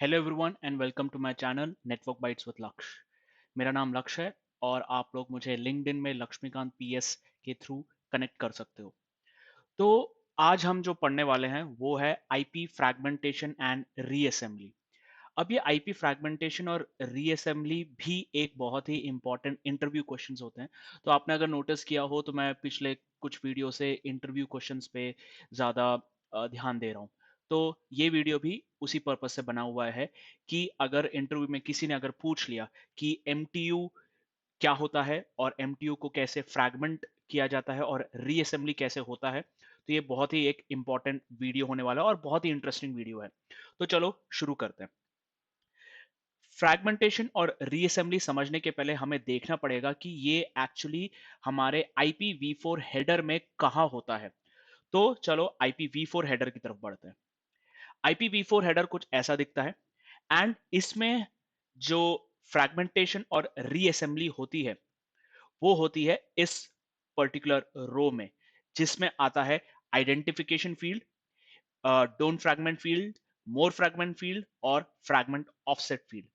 Hello everyone and welcome to my channel network bytes with Lakshya. मेरा नाम लक्ष्य है और आप लोग मुझे लिंक्डइन में लक्ष्मीकांत पीएस के थ्रू कनेक्ट कर सकते हो। तो आज हम जो पढ़ने वाले हैं वो है आईपी फ्रैगमेंटेशन एंड रीअसेंबली। अब ये आईपी फ्रैगमेंटेशन और रीअसेंबली भी एक बहुत ही इंपॉर्टेंट इंटरव्यू क्वेश्चंस होते हैं। तो आपने अगर नोटिस किया हो तो मैं पिछले कुछ वीडियो से इंटरव्यू क्वेश्चंस पे ज़्यादा ध्यान दे रहा हूँ। तो ये वीडियो भी उसी पर्पज से बना हुआ है कि अगर इंटरव्यू में किसी ने अगर पूछ लिया कि एमटीयू क्या होता है और एमटीयू को कैसे फ्रैगमेंट किया जाता है और रीअसेंबली कैसे होता है, तो ये बहुत ही एक इंपॉर्टेंट वीडियो होने वाला है और बहुत ही इंटरेस्टिंग वीडियो है। तो चलो शुरू करते हैं। फ्रैगमेंटेशन और रीअसेंबली समझने के पहले हमें देखना पड़ेगा कि ये एक्चुअली हमारे IPv4 हेडर में कहाँ होता है। तो चलो IPv4 हेडर की तरफ बढ़ते हैं। IPv4 हेडर कुछ ऐसा दिखता है एंड इसमें जो फ्रैगमेंटेशन और रीअसेंबली होती है वो होती है इस पर्टिकुलर रो में, जिसमें आता है identification field, don't fragment field, more fragment field और फ्रैगमेंट ऑफसेट फील्ड।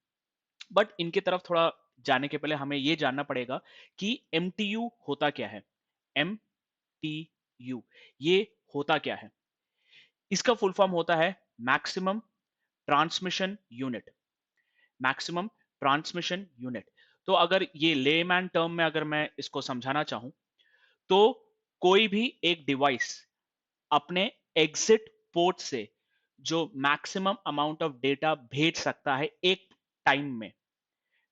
बट इनके तरफ थोड़ा जाने के पहले हमें यह जानना पड़ेगा कि MTU होता क्या है। MTU ये होता क्या है? इसका फुल फॉर्म होता है maximum transmission unit. Maximum transmission unit. तो अगर ये लेमैन टर्म में अगर मैं इसको समझाना चाहूं तो कोई भी एक डिवाइस अपने एग्जिट पोर्ट से जो मैक्सिमम अमाउंट ऑफ डेटा भेज सकता है एक टाइम में,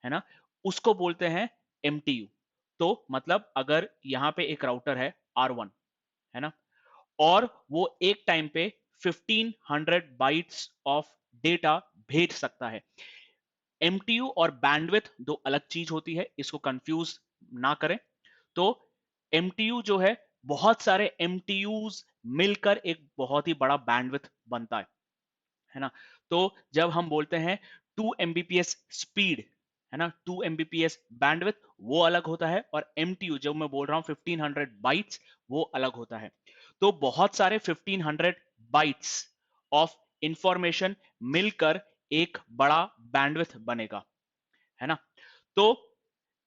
है ना, उसको बोलते हैं MTU। तो मतलब अगर यहां पे एक राउटर है R1, है ना, और वो एक टाइम पे 1500 बाइट्स ऑफ डेटा भेज सकता है। MTU और बैंडविथ दो अलग चीज होती है, इसको कंफ्यूज ना करें। तो MTU जो है, बहुत सारे MTUs मिलकर एक बहुत ही बड़ा बैंडविथ बनता है ना। तो जब हम बोलते हैं 2 Mbps स्पीड, है ना, 2 Mbps बैंडविथ, वो अलग होता है, और MTU जब मैं बोल रहा हूं 1500 बाइट्स, वो अलग होता है। तो बहुत सारे 1500 बाइट्स ऑफ इंफॉर्मेशन मिलकर एक बड़ा बैंडविथ बनेगा, है ना। तो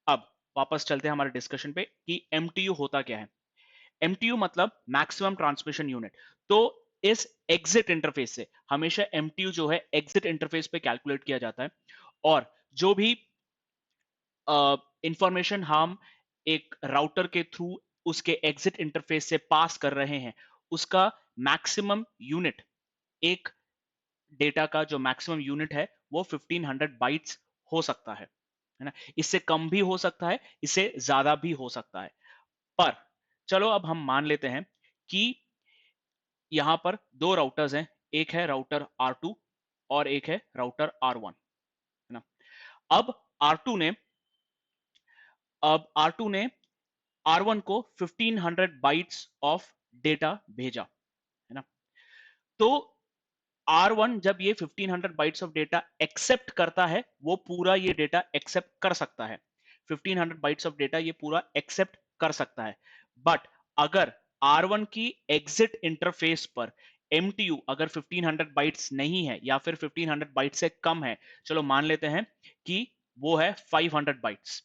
अब वापस चलते हैं हमारे डिस्कशन पे कि MTU होता क्या है। MTU मतलब मैक्सिमम ट्रांसमिशन यूनिट। तो इस एग्जिट इंटरफेस से हमेशा MTU जो है एग्जिट इंटरफेस पे कैलकुलेट किया जाता है, और जो भी इंफॉर्मेशन हम एक राउटर के थ्रू उसके एग्जिट इंटरफेस से पास कर रहे हैं, उसका मैक्सिमम यूनिट, एक डेटा का जो मैक्सिमम यूनिट है वो 1500 बाइट्स हो सकता है ना। इससे कम भी हो सकता है, इससे ज्यादा भी हो सकता है। पर चलो अब हम मान लेते हैं कि यहां पर दो राउटर्स हैं, एक है राउटर R2 और एक है राउटर R1, है ना। अब R2 ने अब R2 ने R1 को 1500 बाइट्स ऑफ डेटा भेजा, है ना। तो R1 जब ये 1500 बाइट्स ऑफ डेटा एक्सेप्ट करता है, वो पूरा ये डेटा एक्सेप्ट कर सकता है। 1500 बाइट्स ऑफ डेटा ये पूरा एक्सेप्ट कर सकता है। बट अगर R1 की एग्जिट इंटरफेस पर MTU अगर 1500 बाइट्स नहीं है या फिर 1500 बाइट्स से कम है, चलो मान लेते हैं कि वो है 500 बाइट्स,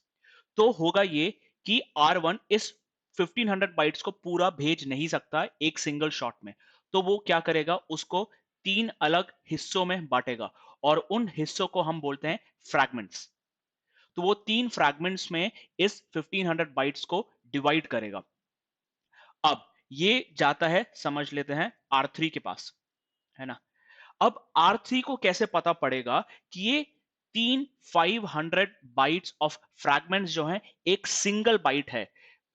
तो होगा ये कि R1 इस 1500 बाइट्स को पूरा भेज नहीं सकता एक सिंगल शॉट में। तो वो क्या करेगा, उसको तीन अलग हिस्सों में बांटेगा, और उन हिस्सों को हम बोलते हैं फ्रैगमेंट्स। तो वो तीन फ्रैगमेंट्स में इस 1500 बाइट्स को डिवाइड करेगा। अब ये जाता है, समझ लेते हैं, R3 के पास, है ना। अब R3 को कैसे पता पड़ेगा कि ये तीन 500 बाइट्स ऑफ फ्रैगमेंट्स जो हैं एक सिंगल बाइट है,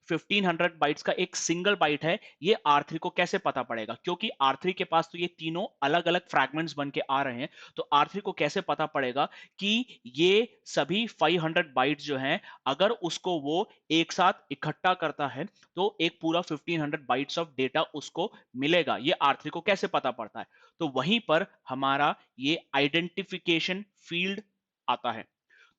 1500 बाइट्स का एक सिंगल बाइट है, ये R3 को कैसे पता पड़ेगा? क्योंकि R3 के पास तो ये तीनों अलग अलग फ्रैगमेंट्स बन के आ रहे हैं। तो R3 को कैसे पता पड़ेगा कि ये सभी 500 बाइट्स जो हैं, अगर उसको वो एक साथ इकट्ठा करता है तो एक पूरा 1500 बाइट्स ऑफ डेटा उसको मिलेगा? ये R3 को कैसे पता पड़ता है? तो वहीं पर हमारा ये आइडेंटिफिकेशन फील्ड आता है।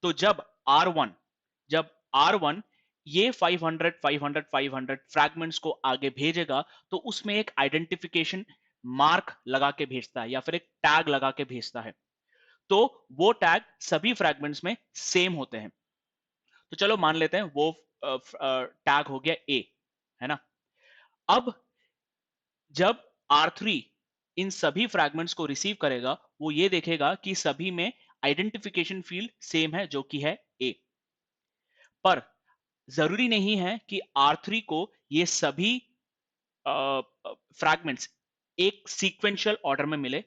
तो जब R1 ये 500 500 500 फ्रैगमेंट्स को आगे भेजेगा, तो उसमें एक आइडेंटिफिकेशन मार्क लगा के भेजता है या फिर एक टैग लगा के भेजता है। तो वो टैग सभी फ्रैगमेंट्स में सेम होते हैं। तो चलो मान लेते हैं वो टैग हो गया ए, है ना। अब जब R3 इन सभी फ्रैगमेंट्स को रिसीव करेगा, वो ये देखेगा कि सभी में आइडेंटिफिकेशन फील्ड सेम है जो कि है ए। पर जरूरी नहीं है कि R3 को ये सभी फ्रैगमेंट्स एक सीक्वेंशियल ऑर्डर में मिले,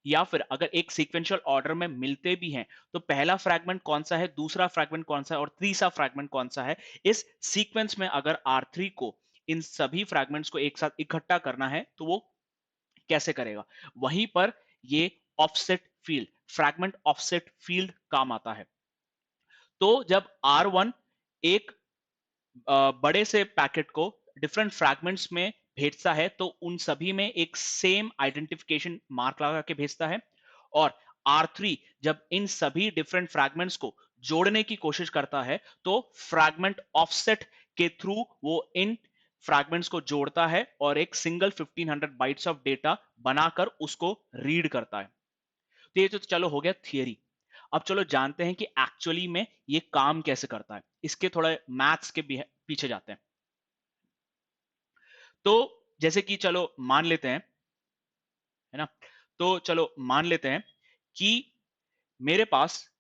या फिर अगर एक सीक्वेंशियल ऑर्डर में मिलते भी हैं तो पहला फ्रैगमेंट कौन सा है, दूसरा फ्रैगमेंट कौन सा है और तीसरा फ्रैगमेंट कौन सा है, इस सीक्वेंस में अगर R3 को इन सभी फ्रैगमेंट्स को एक साथ इकट्ठा करना है तो वो कैसे करेगा। वहीं पर ये offset field, fragment offset field काम आता है। तो जब R1 एक बड़े से पैकेट को डिफरेंट फ्रैगमेंट्स में भेजता है तो उन सभी में एक सेम आइडेंटिफिकेशन मार्क लगा के भेजता है, और R3 जब इन सभी डिफरेंट फ्रैगमेंट्स को जोड़ने की कोशिश करता है तो फ्रैगमेंट ऑफसेट के थ्रू वो इन फ्रैगमेंट्स को जोड़ता है और एक सिंगल 1500 बाइट्स ऑफ डेटा बनाकर उसको रीड करता है। तो ये तो चलो हो गया थियरी। अब चलो जानते हैं कि एक्चुअली में ये काम कैसे करता है। इसके थोड़ा मैथ्स के पीछे जाते हैं। तो जैसे कि चलो मान लेते हैं, है ना, तो चलो मान लेते हैं कि मेरे पास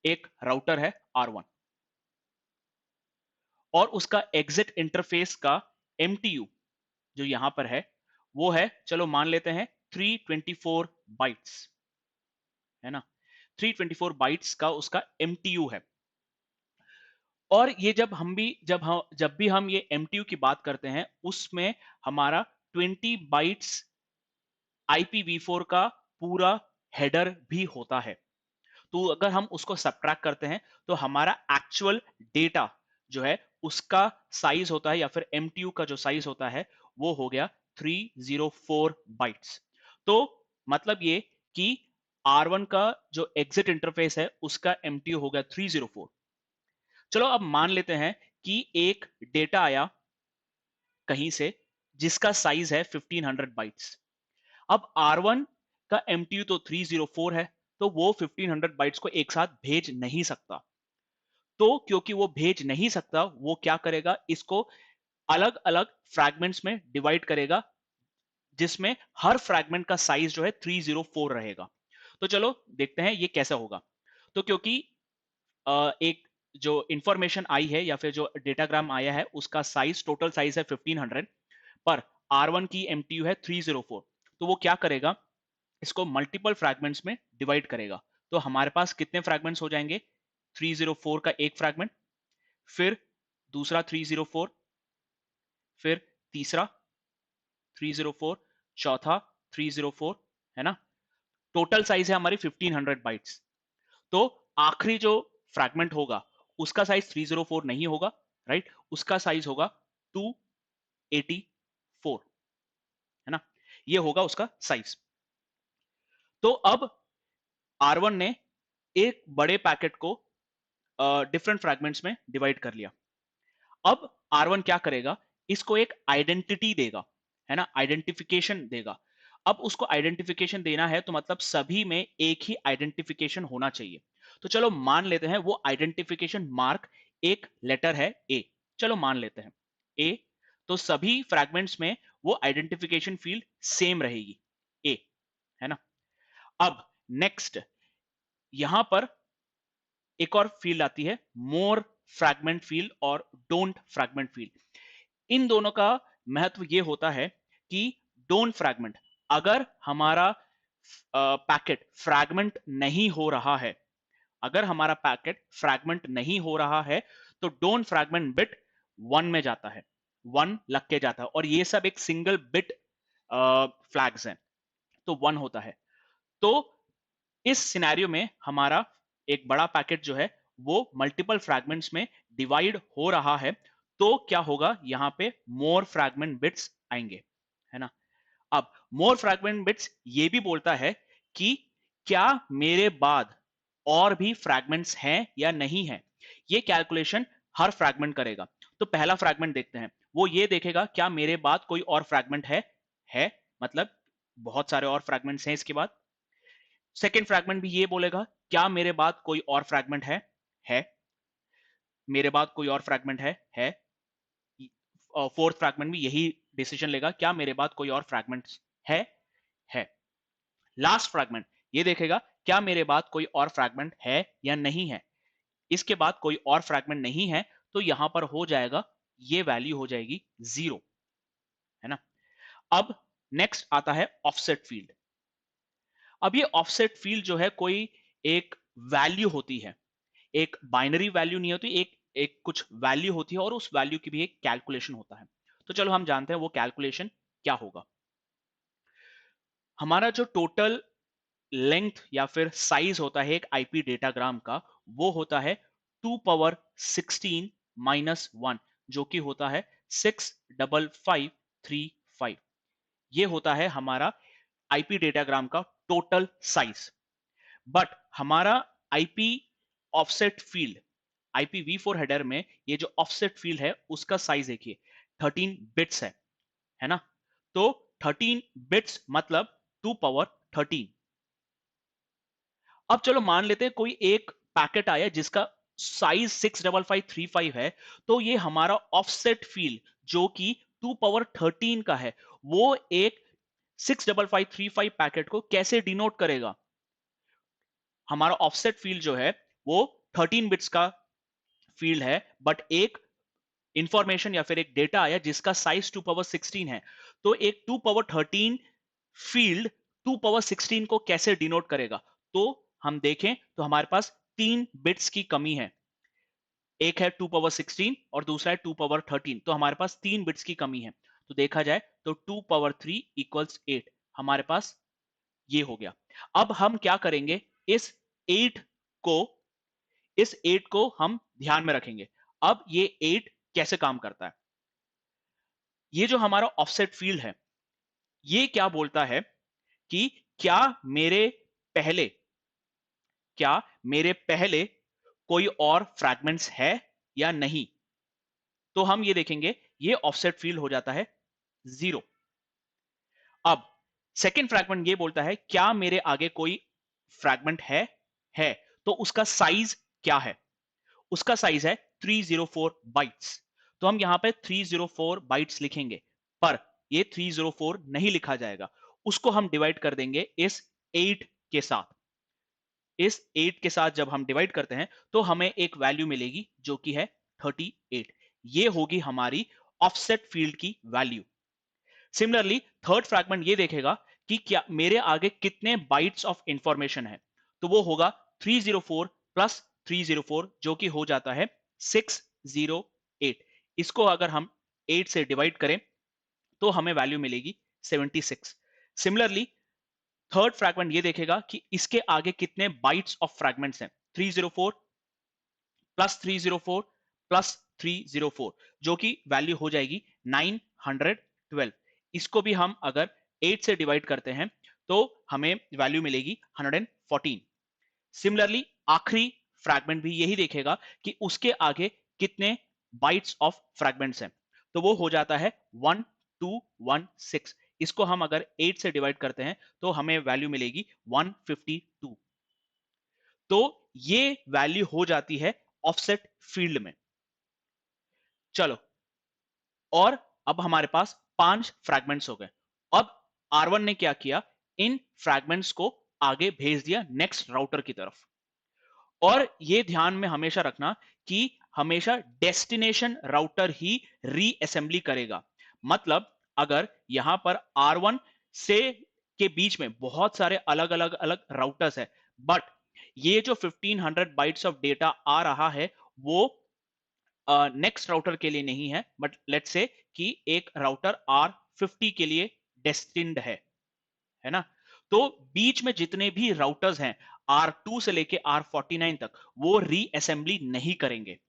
एक राउटर है R1 और उसका एग्जिट इंटरफेस का MTU जो यहां पर है वो है, चलो मान लेते हैं 324 बाइट्स, है ना। 324 बाइट्स का उसका MTU है। और ये जब भी हम ये MTU की बात करते हैं उसमें हमारा 20 बाइट्स IPv4 का पूरा हेडर भी होता है। तो अगर हम उसको सब्ट्रैक्ट करते हैं तो हमारा एक्चुअल डेटा जो है उसका साइज होता है, या फिर MTU का जो साइज होता है वो हो गया 304 बाइट्स। तो मतलब ये कि R1 का जो एग्जिट इंटरफेस है उसका MTU हो गया 304। चलो अब मान लेते हैं कि एक डेटा आया कहीं से जिसका साइज है 1500 बाइट्स। अब R1 का MTU तो 304 है, तो वो 1500 बाइट्स को एक साथ भेज नहीं सकता। तो क्योंकि वो भेज नहीं सकता, वो क्या करेगा, इसको अलग अलग फ्रैगमेंट्स में डिवाइड करेगा जिसमें हर फ्रैगमेंट का साइज जो है 304 रहेगा। तो चलो देखते हैं ये कैसे होगा। तो क्योंकि एक जो इंफॉर्मेशन आई है या फिर जो डेटाग्राम आया है उसका साइज, टोटल साइज है 1500, पर R1 की MTU है 304, तो वो क्या करेगा, इसको मल्टीपल फ्रैगमेंट्स में डिवाइड करेगा। तो हमारे पास कितने फ्रैगमेंट्स हो जाएंगे, 304 का एक फ्रैगमेंट, फिर दूसरा 304, फिर तीसरा 304, चौथा 304, है ना। टोटल साइज है हमारी 1500 बाइट्स। तो आखिरी जो फ्रैगमेंट होगा उसका साइज 304 नहीं होगा, राइट, उसका साइज होगा 284, है ना। ये होगा उसका साइज। तो अब R1 ने एक बड़े पैकेट को डिफरेंट फ्रैगमेंट्स में डिवाइड कर लिया। अब R1 क्या करेगा, इसको एक आइडेंटिटी देगा, है ना, आइडेंटिफिकेशन देगा। अब उसको आइडेंटिफिकेशन देना है तो मतलब सभी में एक ही आइडेंटिफिकेशन होना चाहिए। तो चलो मान लेते हैं वो आइडेंटिफिकेशन मार्क एक लेटर है ए। चलो मान लेते हैं ए, तो सभी फ्रैगमेंट्स में वो आइडेंटिफिकेशन फील्ड सेम रहेगी ए, है ना। अब नेक्स्ट यहां पर एक और फील्ड आती है, मोर फ्रैगमेंट फील्ड और डोंट फ्रैगमेंट फील्ड। इन दोनों का महत्व ये होता है कि डोंट फ्रैगमेंट, अगर हमारा पैकेट फ्रैगमेंट नहीं हो रहा है, अगर हमारा पैकेट फ्रैगमेंट नहीं हो रहा है तो डोंट फ्रैगमेंट बिट 1 में जाता है, 1 लग के जाता है, और ये सब एक सिंगल बिट फ्लैग्स हैं, तो 1 होता है। तो इस सिनेरियो में हमारा एक बड़ा पैकेट जो है वो मल्टीपल फ्रैगमेंट्स में डिवाइड हो रहा है, तो क्या होगा, यहां पे मोर फ्रैगमेंट बिट्स आएंगे, है ना। अब मोर फ्रैगमेंट बिट्स ये भी बोलता है कि क्या मेरे बाद और भी फ्रैगमेंट्स हैं या नहीं है, ये कैलकुलेशन हर फ्रैगमेंट करेगा। तो पहला फ्रैगमेंट देखते हैं, वो ये देखेगा क्या मेरे बाद कोई और फ्रैगमेंट है मतलब बहुत सारे और फ्रैगमेंट्स हैं इसके बाद। सेकेंड फ्रैगमेंट भी ये बोलेगा क्या मेरे बाद कोई और फ्रैगमेंट है, मेरे बाद कोई और फ्रैगमेंट है। फोर्थ फ्रैगमेंट भी यही डिसीजन लेगा क्या मेरे बाद कोई और फ्रैगमेंट है है। लास्ट फ्रैगमेंट ये देखेगा क्या मेरे बाद कोई और फ्रैगमेंट है या नहीं है। इसके बाद कोई और फ्रैगमेंट नहीं है तो यहां पर हो जाएगा, ये वैल्यू हो जाएगी 0, है ना। अब नेक्स्ट आता है ऑफसेट फील्ड। अब ये ऑफसेट फील्ड जो है कोई एक वैल्यू होती है, एक बाइनरी वैल्यू नहीं होती, एक एक कुछ वैल्यू होती है और उस वैल्यू की भी एक कैलकुलेशन होता है। तो चलो हम जानते हैं वो कैलकुलेशन क्या होगा। हमारा जो टोटल लेंथ या फिर साइज होता है एक आईपी डेटाग्राम का, वो होता है 2 पावर 16 माइनस 1, जो कि होता है 65535। ये होता है हमारा आईपी डेटाग्राम का टोटल साइज। बट हमारा IP offset field, IPv4 header में ये जो ऑफसेट फील्ड है उसका साइज देखिए 13 बिट्स है ना। तो 13 बिट्स मतलब 2 पावर 13। अब चलो मान लेते हैं कोई एक पैकेट आया जिसका साइज 65535 है, तो ये हमारा ऑफसेट फील्ड जो कि 2 पावर 13 का है, वो एक 65535 पैकेट को कैसे डिनोट करेगा। हमारा ऑफसेट फील्ड जो है वो 13 बिट्स का फील्ड है, बट एक इंफॉर्मेशन या फिर एक डेटा आया जिसका साइज 2 पावर 16 है, तो एक 2 पावर 13 फील्ड 2 पावर 16 को कैसे डिनोट करेगा। तो हम देखें तो हमारे पास 3 बिट्स की कमी है, एक है 2 पावर 16 और दूसरा है 2 पावर 13, तो हमारे पास 3 बिट्स की कमी है। तो देखा जाए तो 2 पावर 3 = 8, हमारे पास ये हो गया। अब हम क्या करेंगे, इस 8 को इस 8 को हम ध्यान में रखेंगे। अब ये 8 कैसे काम करता है, ये जो हमारा ऑफसेट फील्ड है ये क्या बोलता है कि क्या मेरे पहले क्या मेरे पहले कोई और फ्रैगमेंट्स है या नहीं। तो हम ये देखेंगे ये ऑफसेट फील्ड हो जाता है 0। अब सेकेंड फ्रैगमेंट ये बोलता है क्या मेरे आगे कोई फ्रैगमेंट है तो उसका साइज क्या है। उसका साइज है 304 बाइट्स। तो हम यहां पे 304 बाइट्स लिखेंगे, पर ये 304 नहीं लिखा जाएगा, उसको हम डिवाइड कर देंगे इस 8 के साथ। इस 8 के साथ जब हम डिवाइड करते हैं तो हमें एक वैल्यू मिलेगी जो कि है 38। ये होगी हमारी ऑफसेट फील्ड की वैल्यू। सिमिलरली थर्ड फ्रैगमेंट ये देखेगा कि क्या मेरे आगे कितने बाइट्स ऑफ इंफॉर्मेशन है, तो वो होगा 304 प्लस 304 जो कि हो जाता है 608। इसको अगर हम 8 से डिवाइड करें तो हमें वैल्यू मिलेगी 76। सिमिलरली थर्ड फ्रैगमेंट ये देखेगा कि इसके आगे कितने बाइट्स ऑफ फ्रैगमेंट्स हैं, 304 प्लस 304 प्लस 304 जो कि वैल्यू हो जाएगी 912। इसको भी हम अगर 8 से डिवाइड करते हैं तो हमें वैल्यू मिलेगी 114। सिमिलरली आखिरी फ्रैगमेंट भी यही देखेगा कि उसके आगे कितने बाइट्स ऑफ फ्रैगमेंट्स हैं, तो वो हो जाता है 1216। इसको हम अगर 8 से डिवाइड करते हैं तो हमें वैल्यू मिलेगी 152। तो ये वैल्यू हो जाती है ऑफसेट फील्ड में। चलो, और अब हमारे पास 5 फ्रैगमेंट्स हो गए। अब R1 ने क्या किया, इन फ्रैगमेंट्स को आगे भेज दिया नेक्स्ट राउटर की तरफ। और ये ध्यान में हमेशा रखना कि हमेशा डेस्टिनेशन राउटर ही रीअसेंबली करेगा। मतलब अगर यहां पर R1 से के बीच में बहुत सारे अलग अलग अलग राउटर्स है, बट ये जो 1500 बाइट्स ऑफ डेटा आ रहा है वो नेक्स्ट राउटर के लिए नहीं है, बट लेट्स से कि एक राउटर R50 के लिए डेस्टिन्ड है ना। तो बीच में जितने भी राउटर्स हैं R2 से लेके R49 तक वो रीअसेंबली नहीं करेंगे।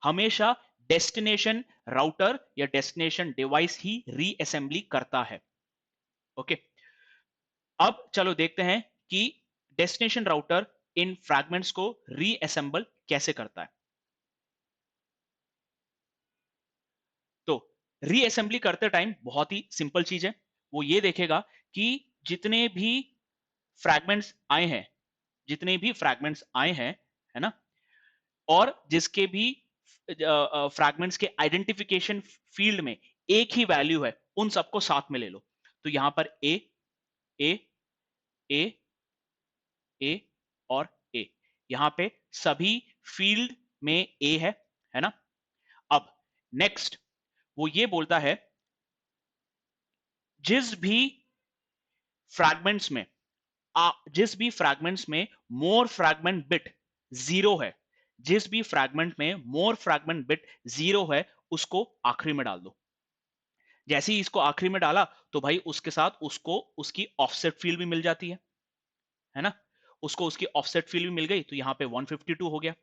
हमेशा डेस्टिनेशन राउटर या डेस्टिनेशन डिवाइस ही रीअसेंबली करता है। ओके, अब चलो देखते हैं कि डेस्टिनेशन राउटर इन फ्रैगमेंट्स को रीअसेंबल कैसे करता है। तो रीअसेंबली करते टाइम बहुत ही सिंपल चीज है, वो ये देखेगा कि जितने भी फ्रैगमेंट्स आए हैं, जितने भी फ्रैगमेंट्स आए हैं, है ना, और जिसके भी फ्रैगमेंट्स के आइडेंटिफिकेशन फील्ड में एक ही वैल्यू है, उन सबको साथ में ले लो। तो यहां पर ए ए ए ए और ए, यहां पे सभी फील्ड में ए है ना। अब नेक्स्ट वो ये बोलता है जिस भी फ्रैगमेंट्स में जिस भी फ्रैगमेंट्स में मोर फ्रैगमेंट बिट जीरो है, जिस भी फ्रैगमेंट में मोर फ्रैगमेंट बिट जीरो है, उसको आखिरी में डाल दो। जैसे ही इसको आखिरी में डाला तो भाई उसके साथ उसको उसकी ऑफसेट फील्ड भी मिल जाती है ना, उसको उसकी ऑफसेट फील्ड भी मिल गई, तो यहां पे 152 हो गया।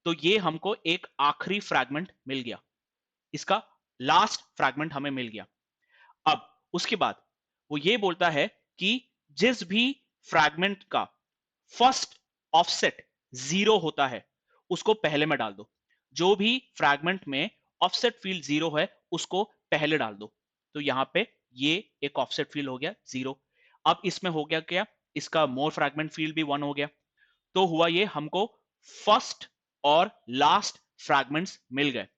तो ये हमको एक आखिरी फ्रैगमेंट मिल गया, इसका लास्ट फ्रैगमेंट हमें मिल गया। अब उसके बाद वो ये बोलता है कि जिस भी फ्रैगमेंट का फर्स्ट ऑफसेट जीरो होता है उसको पहले में डाल दो। जो भी फ्रैगमेंट में ऑफसेट फील्ड जीरो है उसको पहले डाल दो। तो यहां पे ये एक ऑफसेट फील्ड हो गया जीरो। अब इसमें हो गया क्या, इसका मोर फ्रैगमेंट फील्ड भी वन हो गया। तो हुआ ये हमको फर्स्ट और लास्ट फ्रैगमेंट्स मिल गए,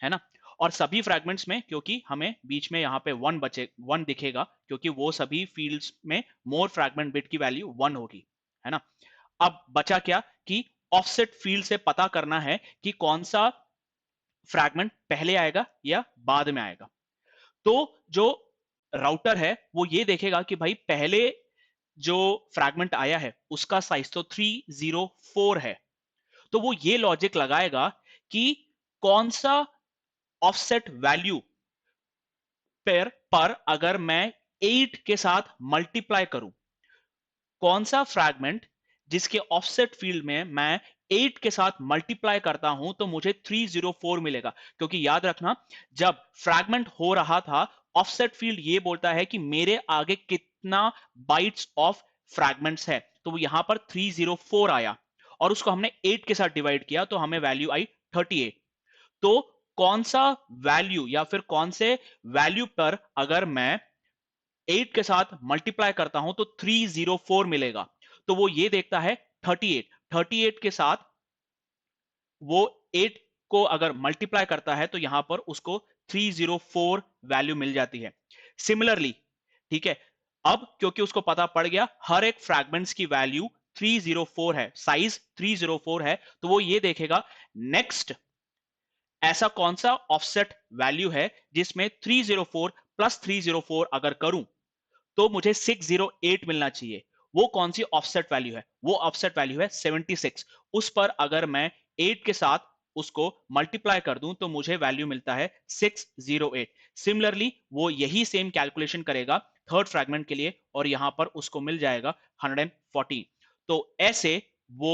है ना। और सभी फ्रैगमेंट्स में क्योंकि हमें बीच में यहाँ पे वन दिखेगा, क्योंकि वो सभी फील्ड्स में मोर फ्रैगमेंट बिट की वैल्यू वन होगी, है ना। अब बचा क्या कि ऑफसेट फील्ड से पता करना है कि कौन सा फ्रैगमेंट पहले आएगा या बाद में आएगा। तो जो राउटर है वो ये देखेगा कि भाई पहले जो फ्रैगमेंट आया है उसका साइज तो 304 है, तो वो ये लॉजिक लगाएगा कि कौन सा ऑफसेट वैल्यू पर अगर मैं 8 के साथ मल्टीप्लाई करूं, कौन सा फ्रैगमेंट जिसके ऑफसेट फील्ड में मैं 8 के साथ मल्टीप्लाई करता हूं तो मुझे 304 मिलेगा। क्योंकि याद रखना जब फ्रैगमेंट हो रहा था ऑफसेट फील्ड ये बोलता है कि मेरे आगे कितना बाइट्स ऑफ फ्रैगमेंट्स है, तो वो यहां पर 304 आया और उसको हमने 8 के साथ डिवाइड किया तो हमें वैल्यू आई 38। तो कौन सा वैल्यू या फिर कौन से वैल्यू पर अगर मैं 8 के साथ मल्टीप्लाई करता हूं तो 304 मिलेगा। तो वो ये देखता है 38 के साथ वो 8 को अगर मल्टीप्लाई करता है तो यहां पर उसको 304 वैल्यू मिल जाती है। सिमिलरली, ठीक है, अब क्योंकि उसको पता पड़ गया हर एक फ्रैगमेंट्स की वैल्यू 304 है, साइज 304 है, तो वो ये देखेगा नेक्स्ट ऐसा कौन सा ऑफसेट वैल्यू है जिसमें 304 प्लस 304 अगर करूं तो मुझे 608 मिलना चाहिए। वो कौन सी ऑफसेट वैल्यू है, वो ऑफसेट वैल्यू है 76। उस पर अगर मैं 8 के साथ उसको मल्टीप्लाई कर दूं तो मुझे वैल्यू मिलता है 608। सिमिलरली वो यही सेम कैलकुलेशन करेगा थर्ड फ्रैगमेंट के लिए और यहां पर उसको मिल जाएगा 140। तो ऐसे वो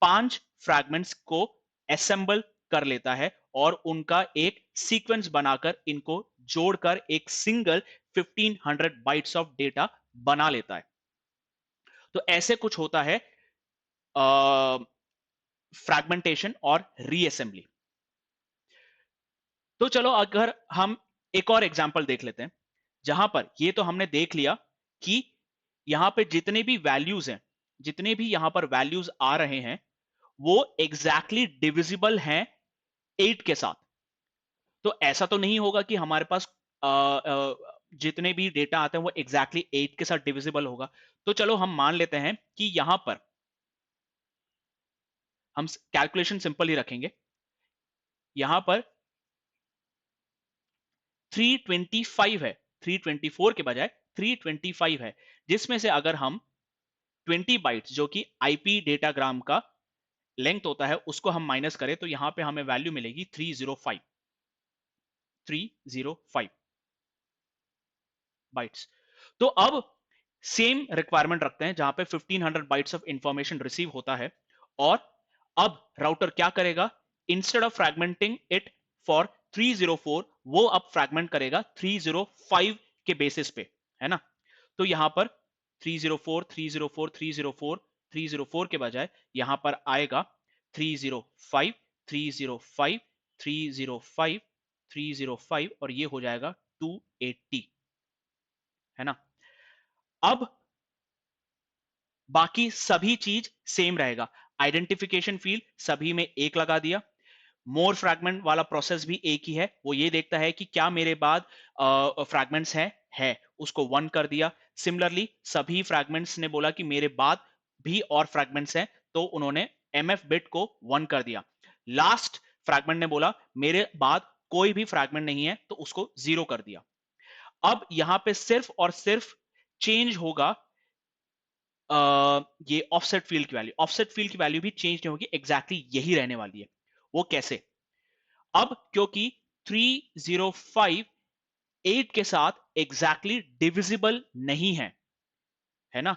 5 फ्रैगमेंट्स को असेंबल कर लेता है और उनका एक सीक्वेंस बनाकर इनको जोड़कर एक सिंगल 1500 बाइट्स ऑफ डेटा बना लेता है। तो ऐसे कुछ होता है फ्रैगमेंटेशन और रीअसेंबली। तो चलो अगर हम एक और एग्जांपल देख लेते हैं जहां पर ये तो हमने देख लिया कि यहां पे जितने भी वैल्यूज हैं, जितने भी यहां पर वैल्यूज आ रहे हैं वो एग्जैक्टली डिविजिबल हैं 8 के साथ। तो ऐसा तो नहीं होगा कि हमारे पास जितने भी डेटा आते हैं वो एग्जैक्टली 8 के साथ डिविजिबल होगा। तो चलो हम मान लेते हैं कि यहां पर हम कैलकुलेशन सिंपल ही रखेंगे। यहां पर 325 है, 324 के बजाय 325 है, जिसमें से अगर हम 20 बाइट्स जो कि आईपी डेटाग्राम का लेंथ होता है उसको हम माइनस करें तो यहां पे हमें वैल्यू मिलेगी 305 बाइट्स। तो अब सेम रिक्वायरमेंट रखते हैं जहां पे 1500 बाइट्स ऑफ इंफॉर्मेशन रिसीव होता है और अब राउटर क्या करेगा, instead of fragmenting it for 304 वो अब फ्रैगमेंट करेगा 305 के बेसिस पे, है ना। तो यहां पर 304 304 304 304 के बजाय यहां पर आएगा 305 305 305 305 और ये हो जाएगा 280, है ना। अब बाकी सभी चीज सेम रहेगा। आइडेंटिफिकेशन फील्ड सभी में एक लगा दिया। मोर फ्रैगमेंट वाला प्रोसेस भी एक ही है, वो ये देखता है कि क्या मेरे बाद फ्रैगमेंट्स है उसको 1 कर दिया। सिमिलरली सभी फ्रैगमेंट्स ने बोला कि मेरे बाद भी और फ्रैगमेंट्स हैं, तो उन्होंने एमएफ बिट को 1 कर दिया। लास्ट फ्रैगमेंट ने बोला मेरे बाद कोई भी फ्रैगमेंट नहीं है, तो उसको 0 कर दिया। अब यहां पे सिर्फ और सिर्फ चेंज होगा ये ऑफसेट फील्ड की वैल्यू। ऑफसेट फील्ड की वैल्यू भी चेंज नहीं होगी, एग्जैक्टली यही रहने वाली है। वो कैसे? अब क्योंकि 305 8 के साथ एग्जैक्टली डिविजिबल नहीं है ना?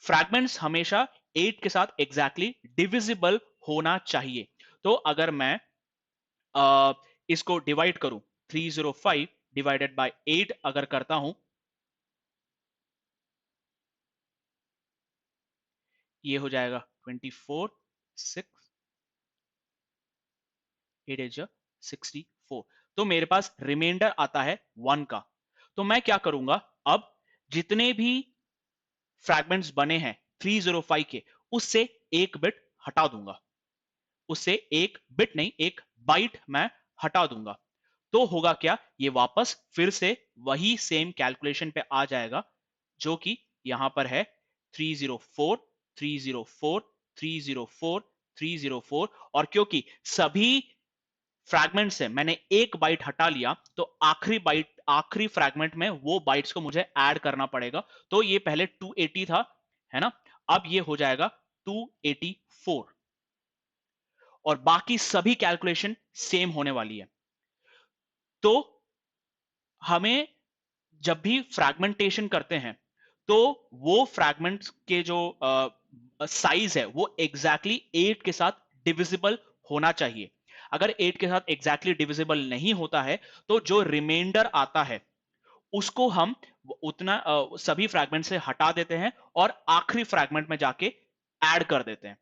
फ्रैगमेंट्स हमेशा 8 के साथ एग्जैक्टली डिविजिबल होना चाहिए। तो अगर मैं इसको डिवाइड करूं, 305 डिवाइडेड बाय 8 अगर करता हूं, ये हो जाएगा 24 6 8 is 64। तो मेरे पास रिमाइंडर आता है 1 का। तो मैं क्या करूंगा, अब जितने भी फ्रैगमेंट्स बने हैं 305 के, उससे एक बिट हटा दूंगा। उससे एक बिट नहीं, एक बाइट मैं हटा दूंगा। तो होगा क्या, ये वापस फिर से वही सेम कैलकुलेशन पे आ जाएगा जो कि यहां पर है 304 304 304 304। और क्योंकि सभी फ्रैगमेंट से मैंने एक बाइट हटा लिया, तो आखिरी बाइट, आखिरी फ्रैगमेंट में वो बाइट्स को मुझे ऐड करना पड़ेगा। तो ये पहले 280 था, है ना? अब ये हो जाएगा 284। और बाकी सभी कैलकुलेशन सेम होने वाली है। तो हमें जब भी फ्रैगमेंटेशन करते हैं, तो वो फ्रैगमेंट्स के जो साइज है वो एग्जैक्टली 8 के साथ डिविजिबल होना चाहिए। अगर 8 के साथ एग्जैक्टली डिविजिबल नहीं होता है, तो जो रिमाइंडर आता है उसको हम उतना सभी फ्रैगमेंट से हटा देते हैं और आखिरी फ्रैगमेंट में जाके ऐड कर देते हैं,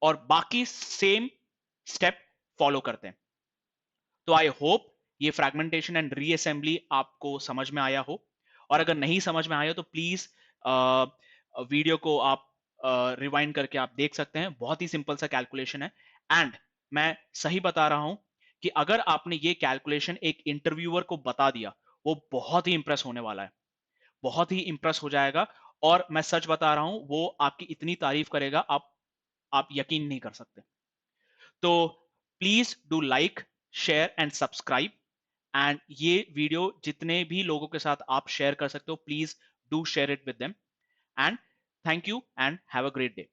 और बाकी सेम स्टेप फॉलो करते हैं। तो आई होप ये फ्रैगमेंटेशन एंड रीअसेंबली आपको समझ में आया हो। और अगर नहीं समझ में आया तो प्लीज वीडियो को आप रिवाइंड करके आप देख सकते हैं। बहुत ही सिंपल सा कैलकुलेशन है। एंड मैं सही बता रहा हूं कि अगर आपने ये कैलकुलेशन एक इंटरव्यूअर को बता दिया, वो बहुत ही इंप्रेस होने वाला है, बहुत ही इंप्रेस हो जाएगा। और मैं सच बता रहा हूं, वो आपकी इतनी तारीफ करेगा, आप यकीन नहीं कर सकते। तो please do like, share and subscribe. And ये वीडियो जितने भी लोगों के साथ आप शेयर कर सकते हो, please do share it with them. And thank you and have a great day.